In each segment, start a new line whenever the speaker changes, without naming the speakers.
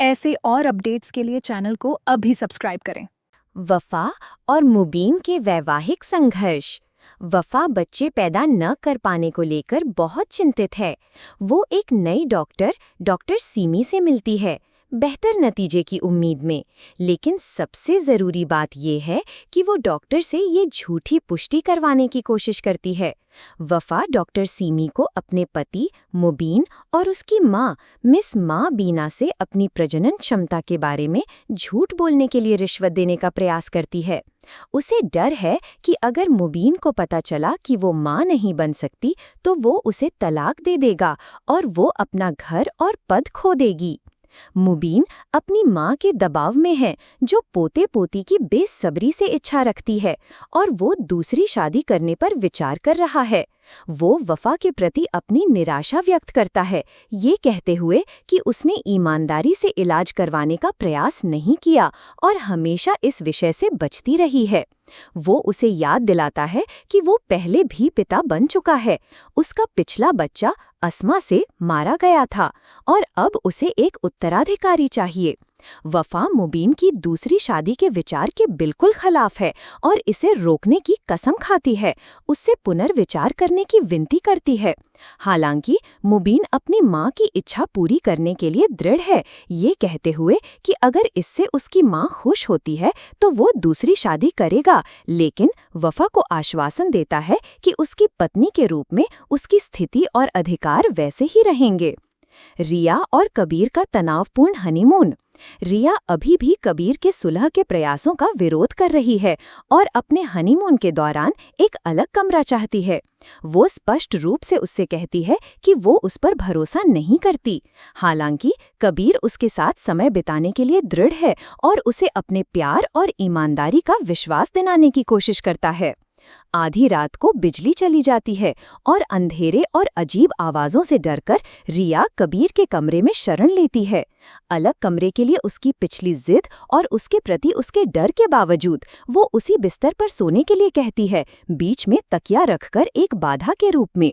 ऐसे और अपडेट्स के लिए चैनल को अभी सब्सक्राइब करें।
वफा और मुबीन के वैवाहिक संघर्ष। वफा बच्चे पैदा न कर पाने को लेकर बहुत चिंतित है। वो एक नई डॉक्टर सीमी से मिलती है, बेहतर नतीजे की उम्मीद में। लेकिन सबसे ज़रूरी बात यह है कि वो डॉक्टर से ये झूठी पुष्टि करवाने की कोशिश करती है। वफा डॉक्टर सीमी को अपने पति मुबीन और उसकी माँ मिस माँ बीना से अपनी प्रजनन क्षमता के बारे में झूठ बोलने के लिए रिश्वत देने का प्रयास करती है। उसे डर है कि अगर मुबीन को पता चला कि वो माँ नहीं बन सकती तो वो उसे तलाक दे देगा और वो अपना घर और पद खो देगी। मुबीन अपनी माँ के दबाव में है, जो पोते पोती की बेसब्री से इच्छा रखती है और वो दूसरी शादी करने पर विचार कर रहा है। वो वफा के प्रति अपनी निराशा व्यक्त करता है, ये कहते हुए कि उसने ईमानदारी से इलाज करवाने का प्रयास नहीं किया और हमेशा इस विषय से बचती रही है। वो उसे याद दिलाता है कि वो पहले भी पिता बन चुका है। उसका पिछला बच्चा अस्मा से मारा गया था और अब उसे एक उत्तराधिकारी चाहिए। वफा मुबीन की दूसरी शादी के विचार के बिल्कुल खिलाफ है और इसे रोकने की कसम खाती है, उससे पुनर्विचार करने की विनती करती है। हालांकि मुबीन अपनी माँ की इच्छा पूरी करने के लिए दृढ़ है, ये कहते हुए कि अगर इससे उसकी माँ खुश होती है तो वो दूसरी शादी करेगा, लेकिन वफा को आश्वासन देता है कि उसकी पत्नी के रूप में उसकी स्थिति और अधिकार वैसे ही रहेंगे। रिया और कबीर का तनावपूर्ण हनीमून। रिया अभी भी कबीर के सुलह के प्रयासों का विरोध कर रही है और अपने हनीमून के दौरान एक अलग कमरा चाहती है। वो स्पष्ट रूप से उससे कहती है कि वो उस पर भरोसा नहीं करती। हालांकि कबीर उसके साथ समय बिताने के लिए दृढ़ है और उसे अपने प्यार और ईमानदारी का विश्वास दिलाने की कोशिश करता है। आधी रात को बिजली चली जाती है और अंधेरे और अजीब आवाजों से डरकर रिया कबीर के कमरे में शरण लेती है। अलग कमरे के लिए उसकी पिछली जिद और उसके प्रति उसके डर के बावजूद वो उसी बिस्तर पर सोने के लिए कहती है, बीच में तकिया रखकर एक बाधा के रूप में।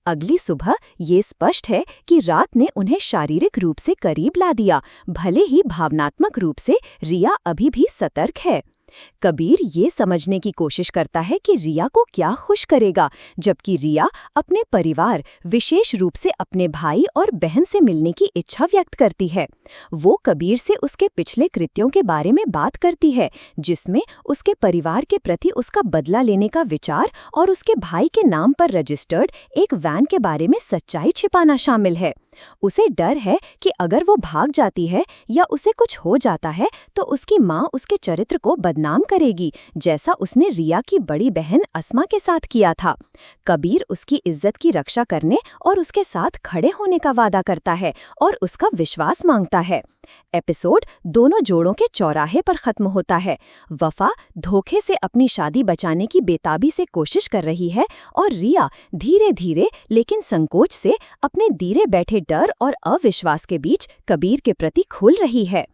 अगली सुबह ये स्पष्ट है कि रात ने उन्हें शारीरिक रूप से करीब ला दिया, भले ही भावनात्मक रूप से रिया अभी भी सतर्क है। कबीर ये समझने की कोशिश करता है कि रिया को क्या खुश करेगा, जबकि रिया अपने परिवार, विशेष रूप से अपने भाई और बहन से मिलने की इच्छा व्यक्त करती है। वो कबीर से उसके पिछले कृत्यों के बारे में बात करती है, जिसमें उसके परिवार के प्रति उसका बदला लेने का विचार और उसके भाई के नाम पर रजिस्टर्ड एक वैन के बारे में सच्चाई छिपाना शामिल है। उसे डर है कि अगर वो भाग जाती है या उसे कुछ हो जाता है तो उसकी माँ उसके चरित्र को बदनाम करेगी, जैसा उसने रिया की बड़ी बहन अस्मा के साथ किया था। कबीर उसकी इज्जत की रक्षा करने और उसके साथ खड़े होने का वादा करता है और उसका विश्वास मांगता है। एपिसोड दोनों जोड़ों के चौराहे पर खत्म होता है। वफा धोखे से अपनी शादी बचाने की बेताबी से कोशिश कर रही है और रिया धीरे धीरे लेकिन संकोच से अपने धीरे बैठे डर और अविश्वास के बीच कबीर के प्रति खुल रही है।